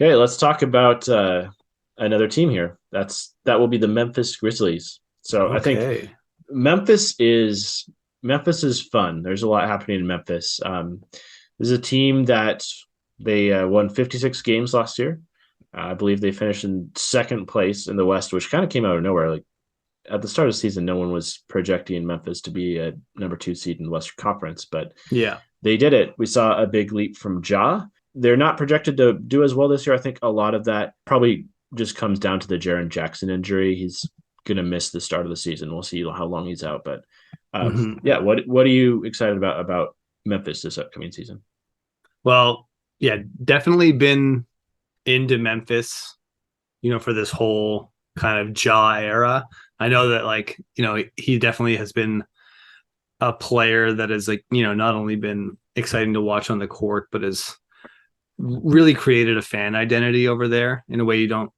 Okay, let's talk about another team here. That will be the Memphis Grizzlies. So I think Okay. Memphis is Memphis is fun. There's a lot happening in Memphis. This is a team that they won 56 games last year. I believe they finished in second place in the West, which kind of came out of nowhere. Like at the start of the season, no one was projecting Memphis to be a number two seed in the Western Conference, but Yeah. they did it. We saw a big leap from Ja. They're not projected to do as well this year. I think a lot of that probably just comes down to the Jaren Jackson injury. He's going to miss the start of the season. We'll see how long he's out. But hmm yeah, what are you excited about Memphis this upcoming season? Well, yeah, definitely been into Memphis, for this whole kind of Ja era. I know that he definitely has been a player that has not only been exciting to watch on the court, but has really created a fan identity over there in a way you don't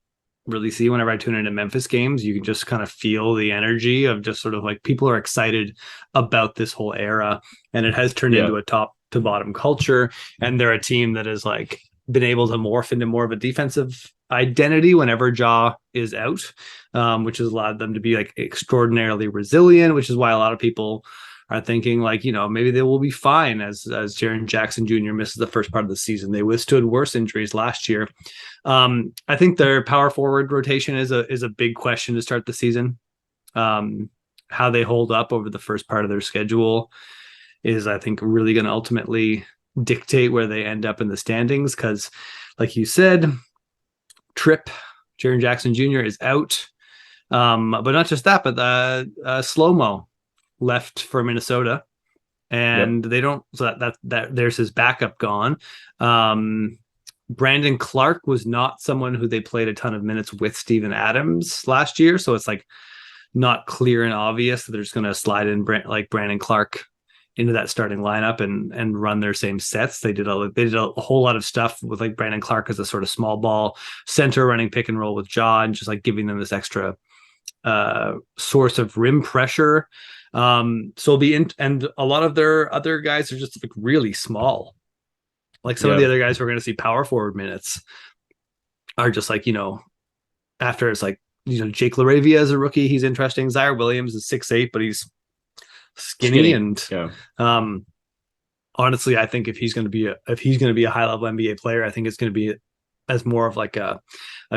really see whenever I tune into Memphis games. You can just kind of feel the energy of just sort of like people are excited about this whole era, and it has turned Yeah, into a top to bottom culture. And they're a team that has been able to morph into more of a defensive identity whenever Ja is out, which has allowed them to be like extraordinarily resilient, which is why a lot of people are thinking maybe they will be fine as Jaren Jackson Jr. misses the first part of the season. They withstood worse injuries last year. I think their power forward rotation is a big question to start the season. Um, how they hold up over the first part of their schedule is, I think, really going to ultimately dictate where they end up in the standings. Because, like you said, Trip Jaren Jackson Jr. is out, but not just that, but Slow Mo left for Minnesota, yep, and they don't. So that there's his backup gone. Um, Brandon Clark was not someone who they played a ton of minutes with Steven Adams last year, so it's like not clear and obvious that they're just going to slide in Brandon Clark into that starting lineup and run their same sets. They did a whole lot of stuff with like Brandon Clark as a sort of small ball center running pick and roll with Ja and just like giving them this extra source of rim pressure. So it'll be and a lot of their other guys are just like really small. Like some of the yeah. other guys who are going to see power forward minutes are just after it's Jake LaRavia as a rookie, he's interesting. Zaire Williams is 6'8", but he's skinny Skinny. and Yeah, um honestly, I think if he's going to be a high level NBA player, I think it's going to be as more of like a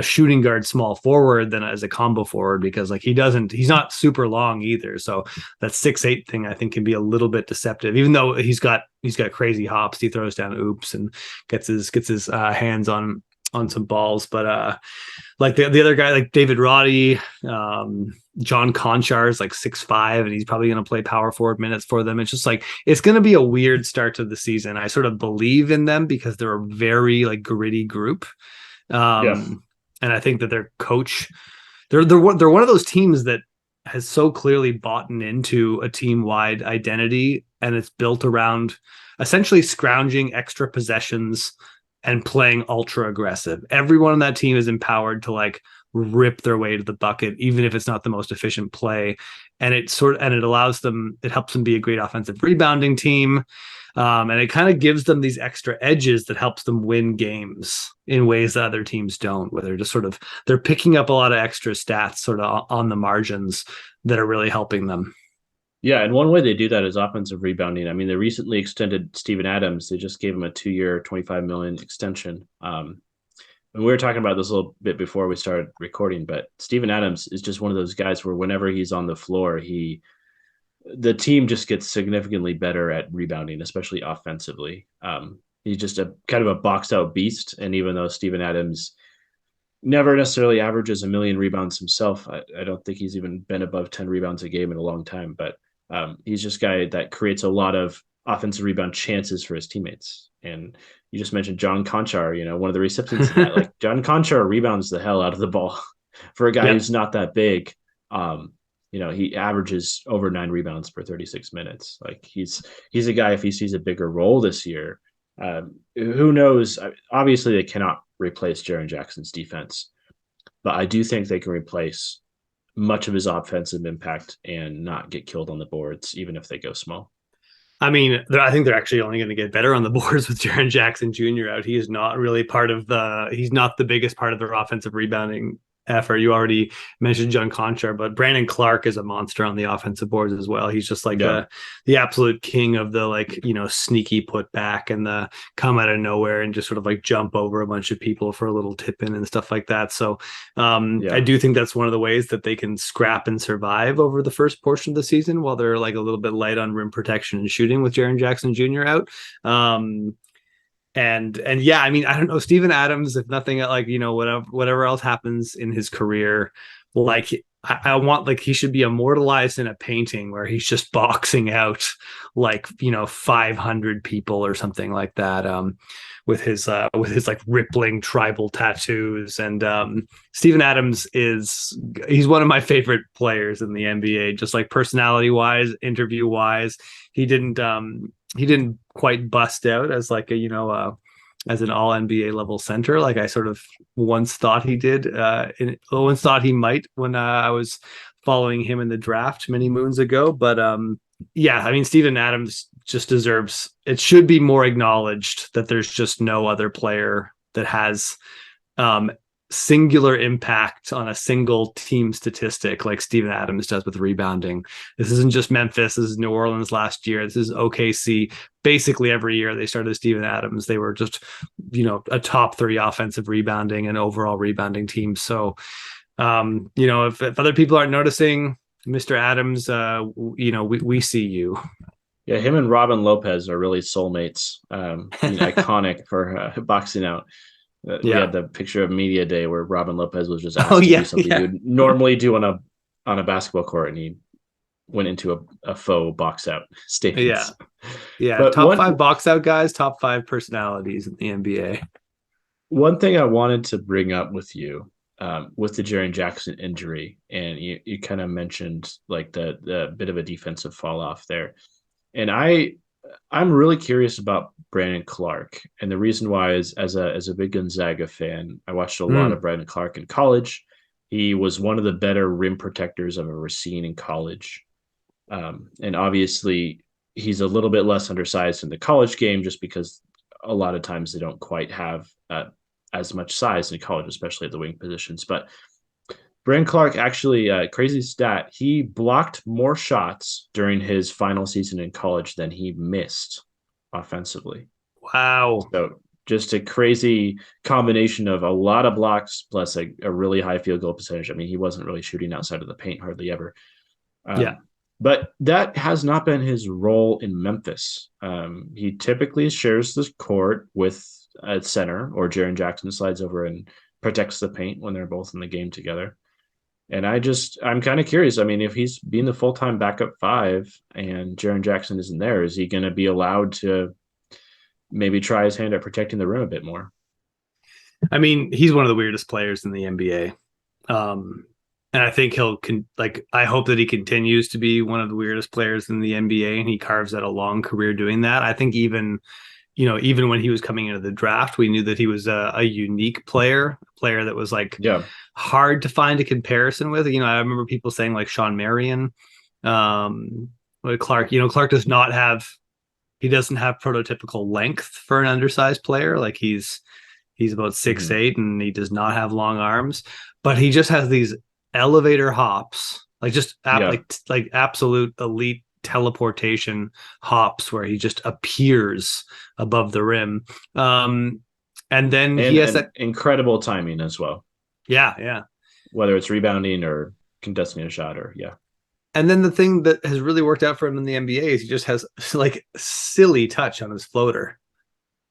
shooting guard small forward than as a combo forward, because he's not super long either. So that 6'8" thing I think can be a little bit deceptive, even though he's got crazy hops. He throws down oops and gets his hands on some balls. But like the other guy, like David Roddy, John Conchar is like 6'5", and he's probably going to play power forward minutes for them. It's just like it's going to be a weird start to the season. I sort of believe in them because they're a very like gritty group, yeah, and I think that their coach, they're one of those teams that has so clearly bought into a team wide identity, and it's built around essentially scrounging extra possessions and playing ultra aggressive. Everyone on that team is empowered to like rip their way to the bucket, even if it's not the most efficient play. And it helps them be a great offensive rebounding team. And it kind of gives them these extra edges that helps them win games in ways that other teams don't, where they're picking up a lot of extra stats sort of on the margins that are really helping them. yeah. And one way they do that is offensive rebounding. I mean, they recently extended Steven Adams. They just gave him a 2-year, 25 million extension. And we were talking about this a little bit before we started recording, but Steven Adams is just one of those guys where whenever he's on the floor, the team just gets significantly better at rebounding, especially offensively. He's just a kind of a boxed out beast. And even though Steven Adams never necessarily averages a million rebounds himself, I don't think he's even been above 10 rebounds a game in a long time. But he's just a guy that creates a lot of offensive rebound chances for his teammates. And you just mentioned John Conchar, one of the recipients of that. Like John Conchar rebounds the hell out of the ball for a guy Yep. who's not that big. He averages over 9 rebounds per 36 minutes. Like he's a guy, if he sees a bigger role this year, who knows? Obviously, they cannot replace Jaren Jackson's defense, but I do think they can replace much of his offensive impact and not get killed on the boards, even if they go small. I mean, I think they're actually only going to get better on the boards with Jaren Jackson Jr. out. He is not really he's not the biggest part of their offensive rebounding effort. You already mentioned John Conchar, but Brandon Clark is a monster on the offensive boards as well. He's just like Yeah. the absolute king of the like, sneaky put back and the come out of nowhere and just sort of like jump over a bunch of people for a little tip in and stuff like that. So I Yeah. do think that's one of the ways that they can scrap and survive over the first portion of the season while they're like a little bit light on rim protection and shooting with Jaren Jackson Jr. out. And yeah, I mean, I don't know, Steven Adams, if nothing, like, whatever else happens in his career, like I want, like, he should be immortalized in a painting where he's just boxing out like 500 people or something like that, with his like rippling tribal tattoos. And Steven Adams he's one of my favorite players in the NBA, just like personality wise, interview wise. He didn't quite bust out as like as an all NBA level center, like I sort of once thought he did. Once thought he might when I was following him in the draft many moons ago. But yeah, I mean, Steven Adams just deserves. It should be more acknowledged that there's just no other player that has singular impact on a single team statistic like Steven Adams does with rebounding. This isn't just Memphis. This is New Orleans last year. This is OKC. Basically every year they started Steven Adams, they were just, a top 3 offensive rebounding and overall rebounding team. So, if other people aren't noticing, Mr. Adams, we see you. Yeah, him and Robin Lopez are really soulmates. Iconic for boxing out. We had the picture of media day where Robin Lopez was just asked to do something he would normally do on a basketball court, and he went into a faux box out statements. Yeah. But top 5 box out guys, top 5 personalities in the NBA. One thing I wanted to bring up with you, with the Jaren Jackson injury, and you kind of mentioned like the bit of a defensive fall off there, and I'm really curious about Brandon Clark. And the reason why is as a big Gonzaga fan, I watched a lot of Brandon Clark in college. He was one of the better rim protectors I've ever seen in college. And obviously he's a little bit less undersized in the college game just because a lot of times they don't quite have as much size in college, especially at the wing positions. But Brandon Clark actually, crazy stat, he blocked more shots during his final season in college than he missed offensively. Wow. So just a crazy combination of a lot of blocks plus a really high field goal percentage. I mean, he wasn't really shooting outside of the paint hardly ever. But that has not been his role in Memphis. He typically shares the court with a center, or Jaren Jackson slides over and protects the paint when they're both in the game together. And I'm kind of curious. I mean, if he's being the full-time backup 5 and Jaren Jackson isn't there, is he going to be allowed to maybe try his hand at protecting the rim a bit more? I mean, he's one of the weirdest players in the NBA. And I think I hope that he continues to be one of the weirdest players in the NBA, and he carves out a long career doing that. I think even when he was coming into the draft, we knew that he was a unique player, a player that was hard to find a comparison with. I remember people saying like Sean Marion, Clark. Clark doesn't have prototypical length for an undersized player. Like he's about 6'8", and he does not have long arms, but he just has these elevator hops, like just like absolute elite teleportation hops where he just appears above the rim. And then he has that incredible timing as well. Yeah. Whether it's rebounding or contesting a shot And then the thing that has really worked out for him in the NBA is he just has like silly touch on his floater.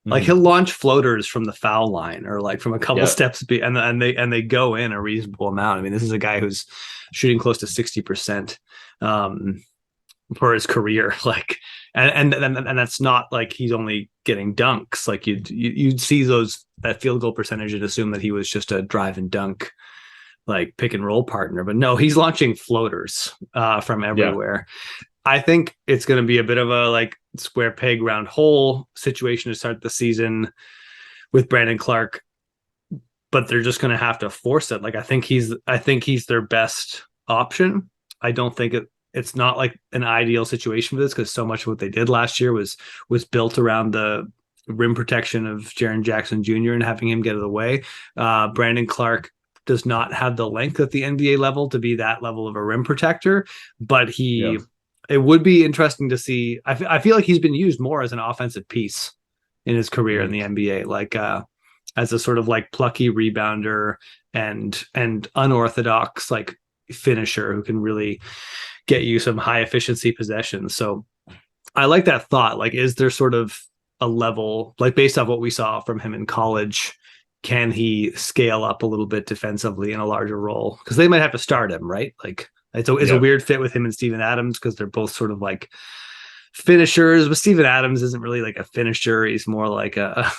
Like he'll launch floaters from the foul line or like from a couple steps, and they go in a reasonable amount. I mean, this is a guy who's shooting close to 60% for his career. Like, and that's not like he's only getting dunks. Like you'd see that field goal percentage and assume that he was just a drive and dunk, like pick and roll partner. But no, he's launching floaters from everywhere. Yeah. I think it's going to be a bit of a like square peg round hole situation to start the season with Brandon Clark, but they're just going to have to force it. Like I think he's their best option. I don't think it's not like an ideal situation for this because so much of what they did last year was built around the rim protection of Jaren Jackson Jr. and having him get of the way. Brandon Clark does not have the length at the NBA level to be that level of a rim protector, but Yeah. it would be interesting to see. I feel like he's been used more as an offensive piece in his career in the NBA, like as a sort of like plucky rebounder and unorthodox like finisher who can really get you some high efficiency possessions. So I like that thought. Like, is there sort of a level, like based off what we saw from him in college, can he scale up a little bit defensively in a larger role? Because they might have to start him, right? Like it's a weird fit with him and Steven Adams because they're both sort of like finishers, but Steven Adams isn't really like a finisher. He's more like a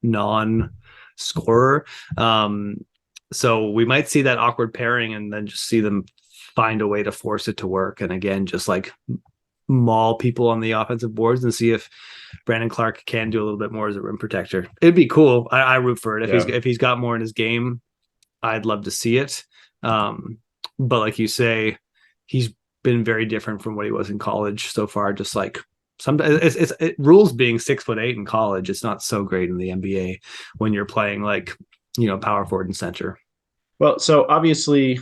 non-scorer. So we might see that awkward pairing and then just see them find a way to force it to work. And again, just like maul people on the offensive boards and see if Brandon Clark can do a little bit more as a rim protector. It'd be cool. I root for it. If he's got more in his game, I'd love to see it. But like you say, he's been very different from what he was in college so far. Just like sometimes it rules being 6'8" in college. It's not so great in the NBA when you're playing like, power forward and center. Well, so obviously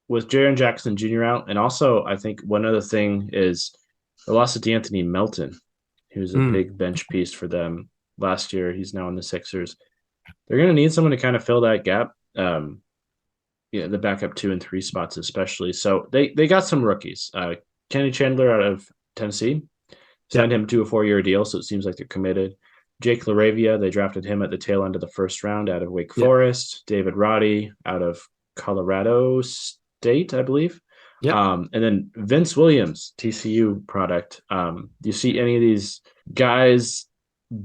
with Jaren Jackson Jr. out, and also I think one other thing is the loss of D'Anthony Melton, who's a big bench piece for them last year. He's now in the Sixers. They're going to need someone to kind of fill that gap. The backup 2 and 3 spots, especially. So they got some rookies. Kenny Chandler out of Tennessee signed him to a 4-year deal, so it seems like they're committed. Jake LaRavia, they drafted him at the tail end of the first round out of Wake Forest. David Roddy out of Colorado State, I believe. And then Vince Williams, TCU product. Do you see any of these guys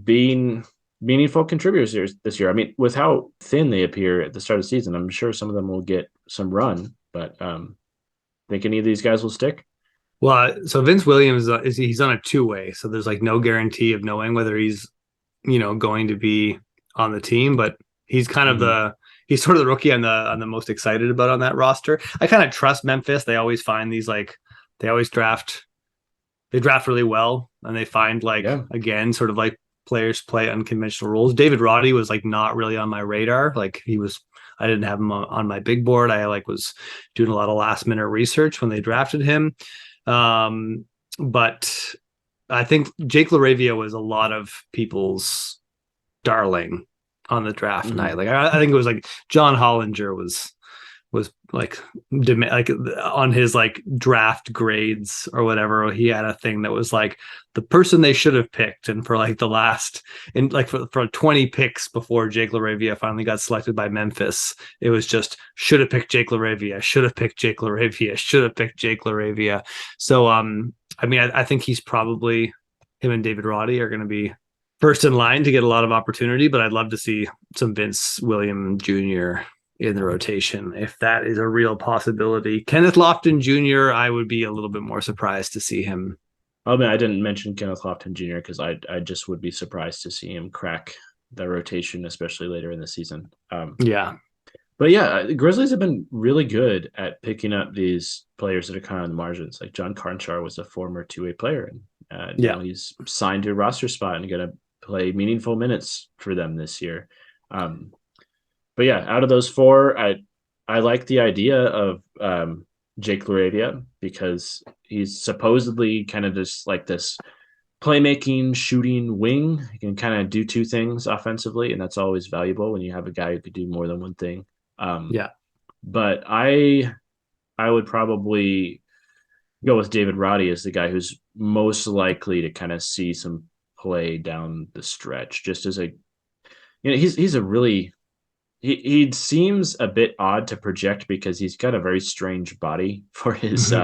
being meaningful contributors this year? I mean, with how thin they appear at the start of the season, I'm sure some of them will get some run, but think any of these guys will stick? Well, so Vince Williams he's on a 2-way, so there's like no guarantee of knowing whether he's going to be on the team, but he's kind of he's sort of the rookie I'm the most excited about on that roster. I kind of trust Memphis. They always find these they draft really well, and they find again sort of like players play unconventional roles. David Roddy was like not really on my radar. Like I didn't have him on my big board. I was doing a lot of last minute research when they drafted him. But I think Jake LaRavia was a lot of people's darling on the draft night. Like I think it was like John Hollinger was like on his like draft grades or whatever. He had a thing that was like the person they should have picked, and for like the last in like for 20 picks before Jake LaRavia finally got selected by Memphis, it was just should have picked Jake LaRavia, should have picked Jake LaRavia, should have picked Jake LaRavia. So I mean, I think he's probably, him and David Roddy are going to be first in line to get a lot of opportunity, but I'd love to see some Vince Williams Jr. in the rotation if that is a real possibility. Kenneth Lofton Jr., I would be a little bit more surprised to see him. I mean, I didn't mention Kenneth Lofton Jr. because I just would be surprised to see him crack the rotation, especially later in the season. But yeah, Grizzlies have been really good at picking up these players that are kind of on the margins. Like John Carnchar was a former 2-way player, and now he's signed to a roster spot and going to play meaningful minutes for them this year. But yeah, out of those 4, I like the idea of Jake LaRavia because he's supposedly kind of just like this playmaking, shooting wing. He can kind of do 2 things offensively, and that's always valuable when you have a guy who could do more than one thing. But I would probably go with David Roddy as the guy who's most likely to kind of see some play down the stretch. Just as he's a really he seems a bit odd to project because he's got a very strange body for his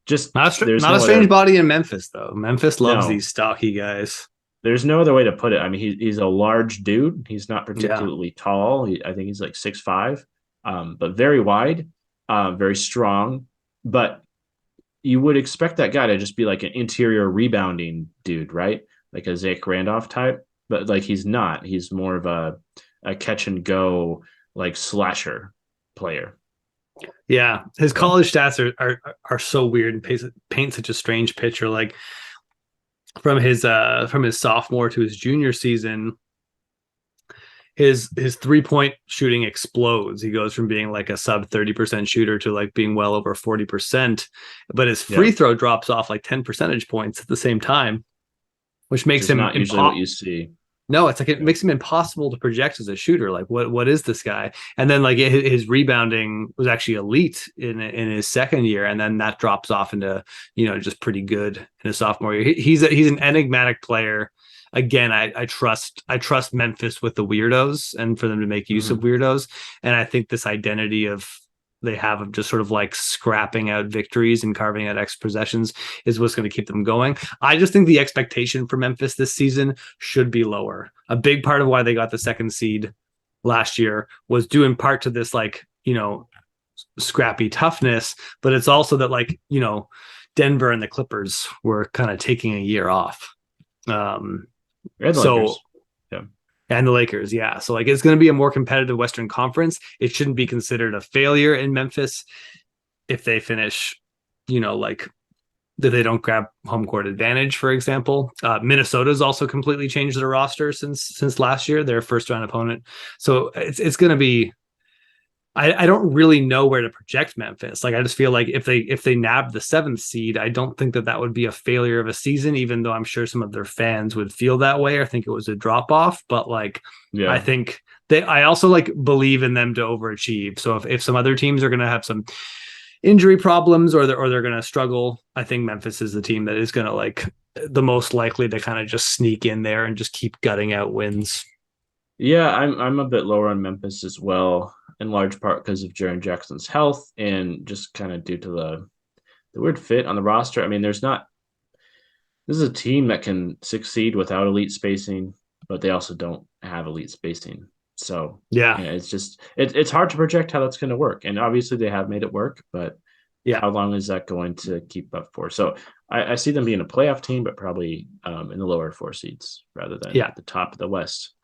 just not a strange body in Memphis though. Memphis loves these stocky guys. There's no other way to put it. I mean, he's a large dude. He's not particularly tall. I think he's like 6'5", but very wide, very strong. But you would expect that guy to just be like an interior rebounding dude, right? Like a Zach Randolph type. But like he's not. He's more of a catch and go like slasher player. Yeah, his So college stats are so weird and paint such a strange picture. Like from his sophomore to his junior season, his 3-point shooting explodes. He goes from being like a sub 30% shooter to like being well over 40%, but his free yeah, throw drops off like 10 percentage points at the same time, which which makes is him not usually what you see. no, it's like it Yeah. makes him impossible to project as a shooter. Like what is this guy? And then like his rebounding was actually elite in his second year, and then that drops off into just pretty good in his sophomore year. He's an enigmatic player. Again, I trust Memphis with the weirdos and for them to make use of Mhm. weirdos. And I think this identity of they have of just sort of like scrapping out victories and carving out extra possessions is what's going to keep them going. I just think the expectation for Memphis this season should be lower. A big part of why they got the second seed last year was due in part to this, like, scrappy toughness, but it's also that, like, Denver and the Clippers were kind of taking a year off. Um, And the so Lakers. Yeah. and the Lakers, yeah. So like it's going to be a more competitive Western Conference. It shouldn't be considered a failure in Memphis if they finish, like that they don't grab home court advantage, for example. Minnesota's also completely changed their roster since last year, their first round opponent. So it's going to be. I don't really know where to project Memphis. Like I just feel like if they nab the seventh seed, I don't think that would be a failure of a season. Even though I'm sure some of their fans would feel that way. I think it was a drop off, but like I Yeah. think I also like believe in them to overachieve. So if some other teams are going to have some injury problems or they're going to struggle, I think Memphis is the team that is going to like the most likely to kind of just sneak in there and just keep gutting out wins. Yeah, I'm a bit lower on Memphis as well, in large part because of Jaren Jackson's health and just kind of due to the weird fit on the roster. I mean, there's not this is a team that can succeed without elite spacing, but they also don't have elite spacing. So Yeah. yeah, it's hard to project how that's going to work. And obviously they have made it work, but Yeah. how long is that going to keep up for? So I see them being a playoff team, but probably in the lower four seeds rather than Yeah. the top of the West.